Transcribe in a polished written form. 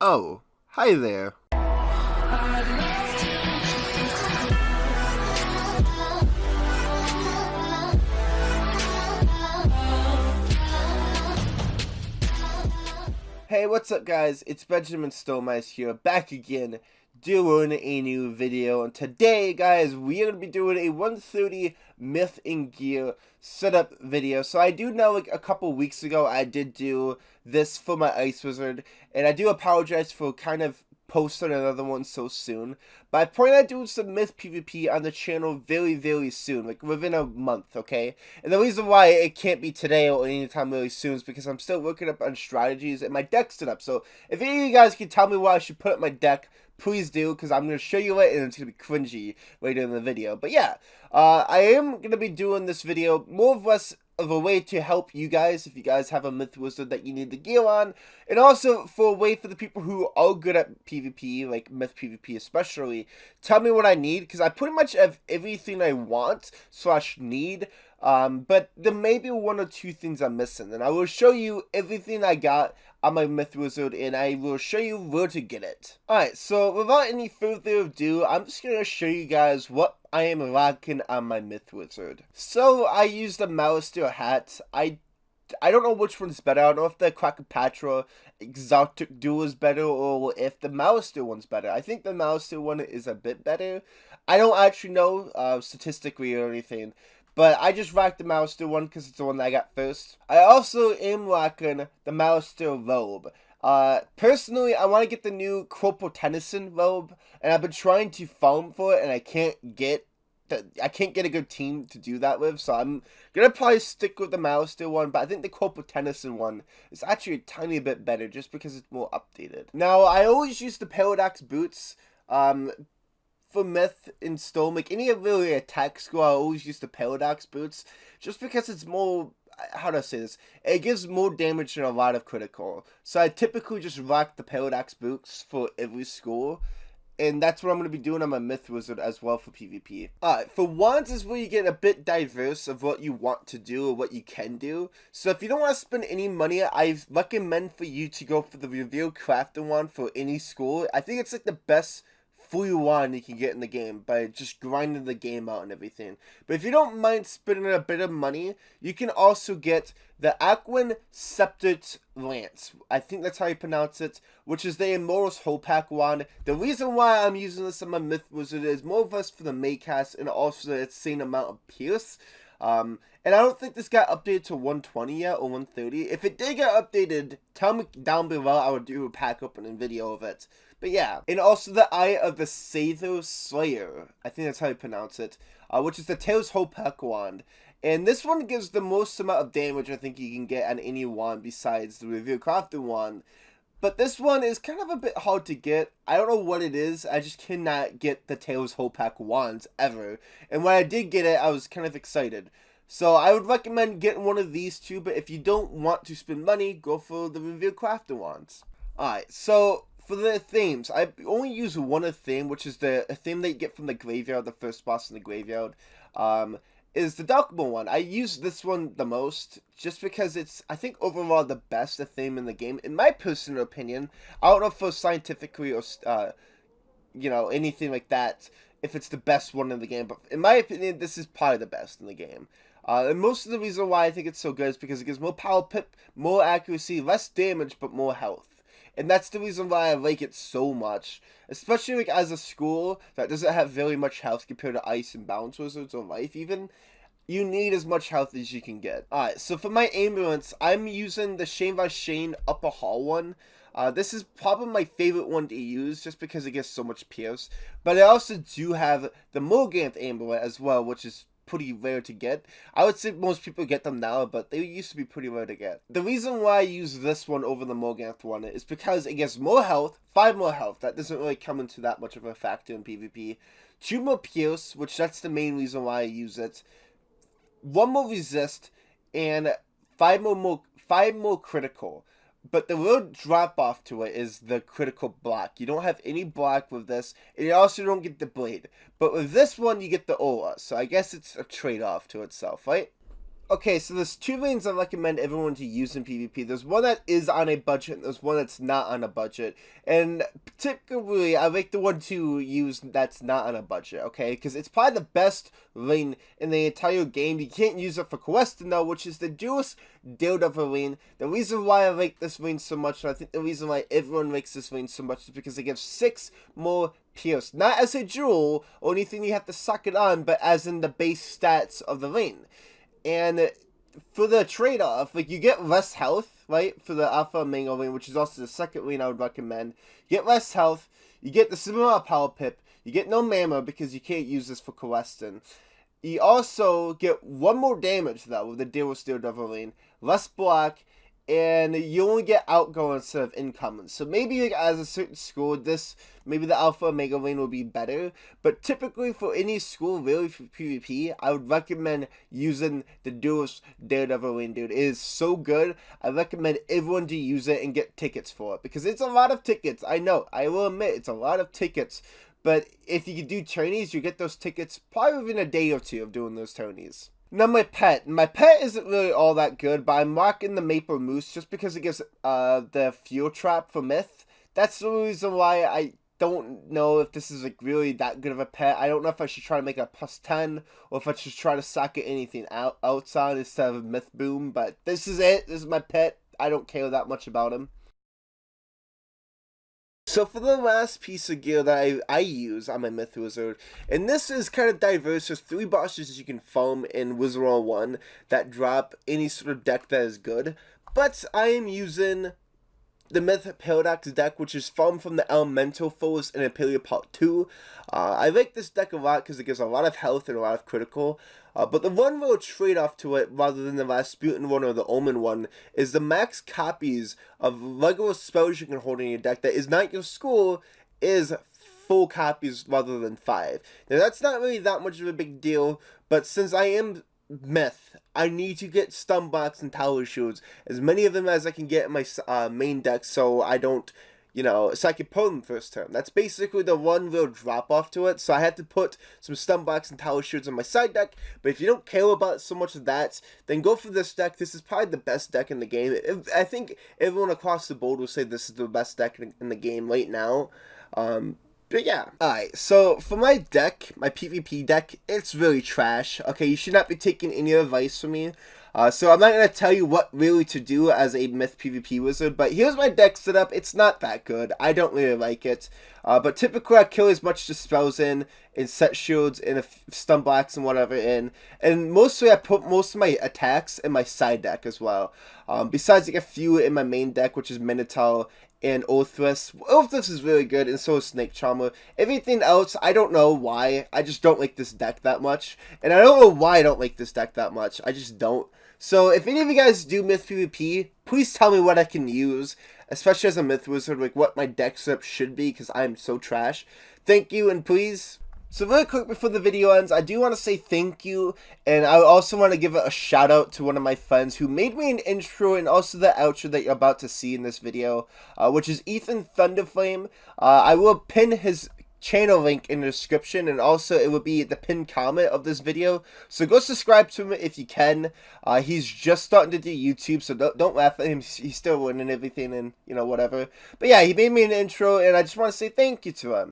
Oh, hi there. Hey, what's up guys? It's Benjamin Stolmeis here, back again, doing a new video. And today, guys, we are going to be doing a 130 Myth and Gear setup video. So I do know, like, a couple weeks ago, I did do this for my Ice Wizard. And I do apologize for kind of posting another one so soon, but I plan on doing some Myth PvP on the channel very soon, like within a month, okay? And the reason why it can't be today or anytime really soon is because I'm still working up on strategies and my deck's set up. So if any of you guys can tell me what I should put in my deck, please do, because I'm going to show you it and it's going to be cringy later in the video. But yeah, I am going to be doing this video more or less of a way to help you guys if you guys have a Myth Wizard that you need the gear on, and also for a way for the people who are good at PvP, like Myth PvP especially, tell me what I need, because I pretty much have everything I want / need, but there may be one or two things I'm missing, and I will show you everything I got on my Myth Wizard, and I will show you where to get it. Alright, so without any further ado, I'm just going to show you guys what I am rocking on my Myth Wizard. So I used a Malister hat. I don't know which one's better. I don't know if the Krakapatra Exotic Duel is better or if the Malister one's better. I think the Malister one is a bit better. I don't actually know statistically or anything, but I just rocked the Malister one because it's the one that I got first. I also am rocking the Malister robe. Personally, I want to get the new Corporal Tennyson robe, and I've been trying to farm for it, and I can't get a good team to do that with, so I'm gonna probably stick with the Malister one, but I think the Corporal Tennyson one is actually a tiny bit better, just because it's more updated. Now, I always use the Paradox boots, for Myth and Storm, like any really attack skill, I always use the Paradox boots, just because it's more, how do I say this? It gives more damage than a lot of critical. So I typically just rock the Paradox boots for every school. And that's what I'm going to be doing on my Myth Wizard as well for PvP. Alright, for wands is where you get a bit diverse of what you want to do or what you can do. So if you don't want to spend any money, I recommend for you to go for the Reveal Crafting wand for any school. I think it's like the best free wand you can get in the game by just grinding the game out and everything. But if you don't mind spending a bit of money, you can also get the Aquan Septet Lance. I think that's how you pronounce it, which is the Immortal's Whole Pack wand. The reason why I'm using this on my Myth Wizard is more or less for the Maycast and also the same amount of Pierce. And I don't think this got updated to 120 yet, or 130. If it did get updated, tell me down below. I would do a pack opening video of it. But yeah, and also the Eye of the Sather Slayer, I think that's how you pronounce it, which is the Tails Whole Pack wand. And this one gives the most amount of damage I think you can get on any wand besides the Reveal Crafting wand. But this one is kind of a bit hard to get. I don't know what it is. I just cannot get the Tails Whole Pack wands ever. And when I did get it, I was kind of excited. So I would recommend getting one of these two. But if you don't want to spend money, go for the Reveal Crafting wands. Alright, so for the themes, I only use one of theme, which is the theme that you get from the graveyard, the first boss in the graveyard. Is the Darkmoon one. I use this one the most, just because it's, I think, overall the best theme in the game. In my personal opinion, I don't know for scientifically or, you know, anything like that, if it's the best one in the game, but in my opinion, this is probably the best in the game. And most of the reason why I think it's so good is because it gives more power pip, more accuracy, less damage, but more health. And that's the reason why I like it so much. Especially like as a school that doesn't have very much health compared to Ice and Balance Wizards or Life even. You need as much health as you can get. Alright, so for my ambulance, I'm using the Shane by Shane Upper Hall one. This is probably my favorite one to use just because it gets so much Pierce. But I also do have the Morganth Ambulance as well, which is pretty rare to get. I would say most people get them now, but they used to be pretty rare to get. The reason why I use this one over the Morganth one is because it gets more health, 5 more health. That doesn't really come into that much of a factor in PvP. 2 more Pierce, which that's the main reason why I use it. 1 more resist, and 5 more critical. But the real drop off to it is the critical block. You don't have any block with this, and you also don't get the blade. But with this one, you get the aura. So I guess it's a trade-off to itself, right? Okay, so there's two lanes I recommend everyone to use in PvP. There's one that is on a budget, and there's one that's not on a budget. And particularly, I like the one to use that's not on a budget, okay? Because it's probably the best lane in the entire game. You can't use it for questing though, which is the newest Daredevil lane. The reason why I like this lane so much, and I think the reason why everyone likes this lane so much, is because it gives 6 more pierce. Not as a jewel or anything you have to suck it on, but as in the base stats of the lane. And for the trade-off, like, you get less health, right, for the Alpha Omega lane, which is also the second lane I would recommend. You get less health, you get the similar power pip, you get no mana because you can't use this for questing. You also get 1 more damage, though, with the Daredevil lane, less block, and you only get outgoing instead of incoming. So maybe, like, as a certain school, maybe the Alpha Omega lane will be better. But typically for any school, really, for PvP, I would recommend using the newest Daredevil lane, dude. It is so good. I recommend everyone to use it and get tickets for it. Because it's a lot of tickets. I know. I will admit, it's a lot of tickets. But if you can do tourneys, you get those tickets probably within a day or two of doing those tourneys. Now my pet isn't really all that good, but I'm rocking the Maple Moose just because it gives the fuel trap for Myth. That's the reason why I don't know if this is like really that good of a pet. I don't know if I should try to make a +10 or if I should try to socket anything outside instead of Myth Boom, but this is it. This is my pet. I don't care that much about him. So for the last piece of gear that I use on my Myth Wizard, and this is kind of diverse, there's 3 bosses you can farm in Wizard101 that drop any sort of deck that is good, but I am using the Myth Paradox deck, which is farmed from the Elemental Foes in Imperial Part 2. I like this deck a lot because it gives a lot of health and a lot of critical. But the one real trade-off to it, rather than the Rasputin one or the Omen one, is the max copies of regular spells you can hold in your deck that is not your school is 4 copies rather than 5. Now that's not really that much of a big deal, but since I am Myth, I need to get stun blocks and tower shields, as many of them as I can get in my main deck, so I don't, so I can put them first turn. That's basically the one real drop off to it, so I had to put some stun blocks and tower shields in my side deck, but if you don't care about so much of that, then go for this deck. This is probably the best deck in the game. I think everyone across the board will say this is the best deck in the game right now. But yeah. Alright, so for my deck, my PvP deck, it's really trash. Okay, you should not be taking any advice from me. So I'm not going to tell you what really to do as a Myth PvP wizard, but here's my deck setup. It's not that good. I don't really like it. But typically I kill as much dispels in, and set shields, and stun blocks and whatever in. And mostly I put most of my attacks in my side deck as well. Besides like a few in my main deck, which is Minotaur and Orthrus. Orthrus is really good, and so is Snake Charmer. Everything else, I don't know why. I just don't like this deck that much. And I don't know why I don't like this deck that much. I just don't. So if any of you guys do Myth PvP, please tell me what I can use, especially as a Myth Wizard, like what my deck setup should be, because I'm so trash. Thank you, and please. So really quick before the video ends, I do want to say thank you, and I also want to give a shout out to one of my friends who made me an intro and also the outro that you're about to see in this video, which is Ethan Thunderflame. I will pin his channel link in the description, and also it will be the pinned comment of this video, so go subscribe to him if you can. He's just starting to do YouTube, so don't laugh at him. He's still winning everything and whatever, but yeah, he made me an intro, and I just want to say thank you to him.